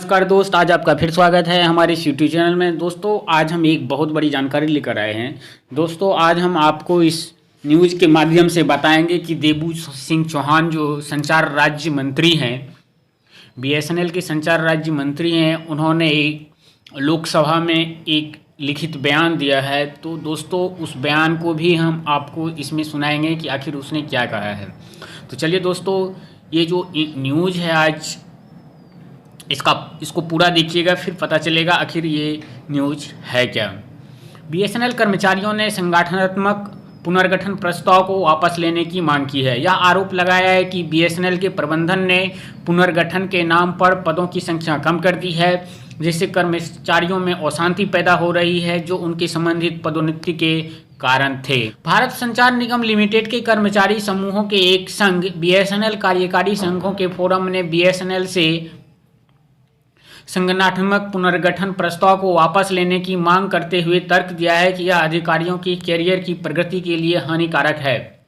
नमस्कार दोस्त, आज आपका फिर स्वागत है हमारे इस यूट्यूब चैनल में। दोस्तों, आज हम एक बहुत बड़ी जानकारी लेकर आए हैं। दोस्तों, आज हम आपको इस न्यूज़ के माध्यम से बताएंगे कि देबू सिंह चौहान जो संचार राज्य मंत्री हैं, बीएसएनएल के संचार राज्य मंत्री हैं, उन्होंने एक लोकसभा में एक लिखित बयान दिया है। तो दोस्तों, उस बयान को भी हम आपको इसमें सुनाएंगे कि आखिर उसने क्या कहा है। तो चलिए दोस्तों, ये जो न्यूज़ है आज इसको पूरा देखिएगा, फिर पता चलेगा आखिर ये न्यूज़ है क्या। बीएसएनएल कर्मचारियों ने संगठनात्मक पुनर्गठन प्रस्ताव को वापस लेने की मांग की है। यह आरोप लगाया है कि बीएसएनएल के प्रबंधन ने पुनर्गठन के नाम पर पदों की संख्या कम कर दी है, जिससे कर्मचारियों में अशांति पैदा हो रही है, जो उनके संबंधित पदोन्नति के कारण थे। भारत संचार निगम लिमिटेड के कर्मचारी समूहों के एक संघ बीएसएनएल कार्यकारी संघों के फोरम ने बीएसएनएल से संगठनात्मक पुनर्गठन प्रस्ताव को वापस लेने की मांग करते हुए तर्क दिया है कि यह अधिकारियों की कैरियर की प्रगति के लिए हानिकारक है।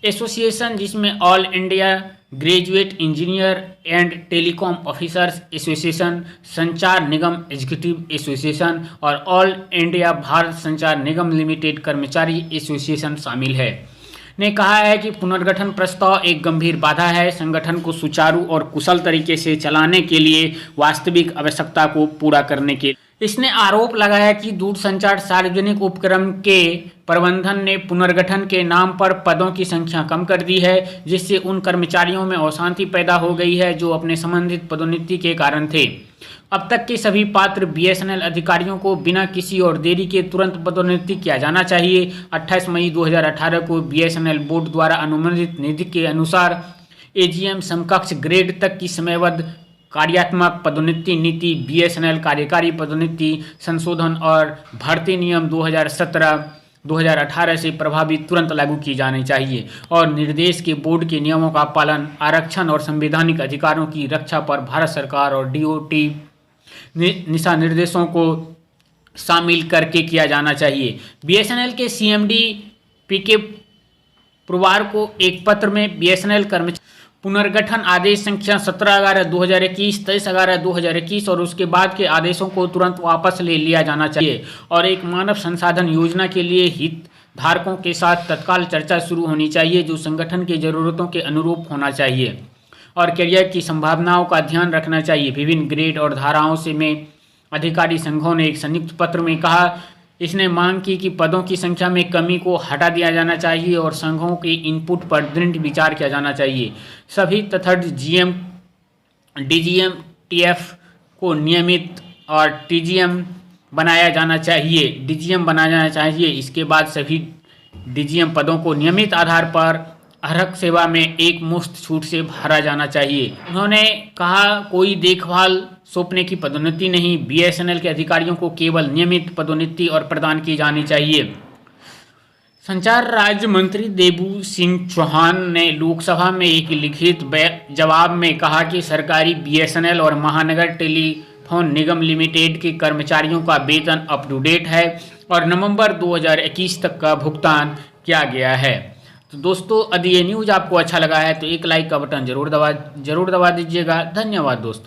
एसोसिएशन, जिसमें all India graduate engineer and telecom officers association, संचार निगम एग्जीक्यूटिव एसोसिएशन और ऑल इंडिया भारत संचार निगम लिमिटेड कर्मचारी एसोसिएशन शामिल है, ने कहा है कि पुनर्गठन प्रस्ताव एक गंभीर बाधा है संगठन को सुचारू और कुशल तरीके से चलाने के लिए वास्तविक आवश्यकता को पूरा करने के। इसने आरोप लगाया कि दूरसंचार सार्वजनिक उपक्रम के प्रबंधन ने पुनर्गठन के नाम पर पदों की संख्या कम कर दी है, जिससे उन कर्मचारियों में अशांति पैदा हो गई है जो अपने संबंधित पदोन्नति के कारण थे। अब तक के सभी पात्र बीएसएनएल अधिकारियों को बिना किसी और देरी के तुरंत पदोन्नति किया जाना चाहिए। 28 मई 2018 को बीएसएनएल बोर्ड द्वारा अनुमोदित निधि के अनुसार एजीएम समकक्ष ग्रेड तक की समयबद्ध कार्यात्मक पदोन्नति नीति, बीएसएनएल कार्यकारी पदोन्नति संशोधन और भर्ती नियम 2017-2018 से प्रभावी तुरंत लागू की जानी चाहिए और निर्देश के बोर्ड के नियमों का पालन, आरक्षण और संवैधानिक अधिकारों की रक्षा पर भारत सरकार और डीओटी दिशा निर्देशों को शामिल करके किया जाना चाहिए। बीएसएनएल के सीएमडी पीके पुरवार को एक पत्र में बीएसएनएल कर्मचारी पुनर्गठन आदेश संख्या 17/11/2021, 23/11/2021 और उसके बाद के आदेशों को तुरंत वापस ले लिया जाना चाहिए और एक मानव संसाधन योजना के लिए हितधारकों के साथ तत्काल चर्चा शुरू होनी चाहिए, जो संगठन की ज़रूरतों के अनुरूप होना चाहिए और कैरियर की संभावनाओं का ध्यान रखना चाहिए। विभिन्न ग्रेड और धाराओं से में अधिकारी संघों ने एक संयुक्त पत्र में कहा, इसने मांग की कि पदों की संख्या में कमी को हटा दिया जाना चाहिए और संघों के इनपुट पर दृढ़ विचार किया जाना चाहिए। सभी तथार्थ जीएम, डीजीएम, टीएफ को नियमित और टीजीएम बनाया जाना चाहिए, डीजीएम बनाया जाना चाहिए। इसके बाद सभी डीजीएम पदों को नियमित आधार पर अर्हक सेवा में एक मुश्त छूट से भरा जाना चाहिए। उन्होंने कहा, कोई देखभाल सौंपने की पदोन्नति नहीं, बीएसएनएल के अधिकारियों को केवल नियमित पदोन्नति और प्रदान की जानी चाहिए। संचार राज्य मंत्री देबू सिंह चौहान ने लोकसभा में एक लिखित जवाब में कहा कि सरकारी बीएसएनएल और महानगर टेलीफोन निगम लिमिटेड के कर्मचारियों का वेतन अप टू डेट है और नवंबर 2021 तक का भुगतान किया गया है। तो दोस्तों, यदि ये न्यूज़ आपको अच्छा लगा है तो एक लाइक का बटन जरूर दबा दीजिएगा। धन्यवाद दोस्तों।